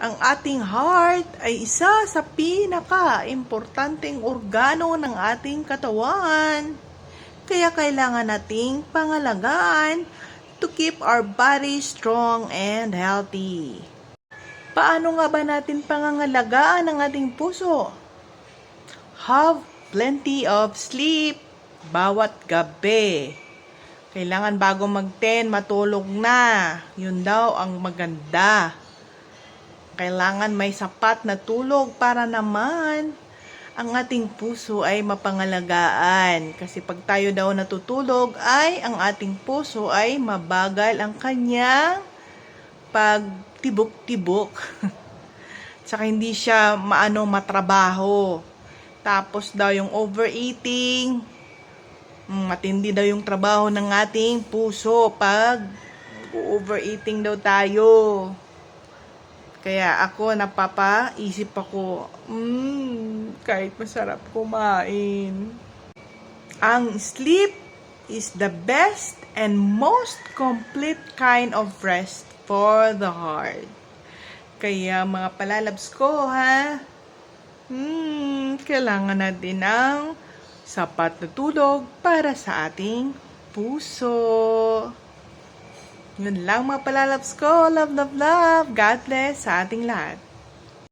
Ang ating heart ay isa sa pinaka-importanteng organo ng ating katawan. Kaya kailangan nating pangalagaan to keep our body strong and healthy. Paano nga ba natin pangangalagaan ang ating puso? Have plenty of sleep bawat gabi. Kailangan bago mag-10, matulog na. Yun daw ang maganda. Kailangan may sapat na tulog para naman ang ating puso ay mapangalagaan. Kasi pag tayo daw natutulog ay ang ating puso ay mabagal ang kanyang pagtibok-tibok. Tsaka hindi siya matrabaho. Tapos daw yung overeating, matindi daw yung trabaho ng ating puso pag overeating daw tayo. Kaya ako napapaisip ako, kahit masarap kumain. Ang sleep is the best and most complete kind of rest for the heart. Kaya mga palalabs ko, kailangan natin ng sapat na tulog para sa ating puso. Yun lang mga palalabs ko. Love, love, love. God bless sa ating lahat.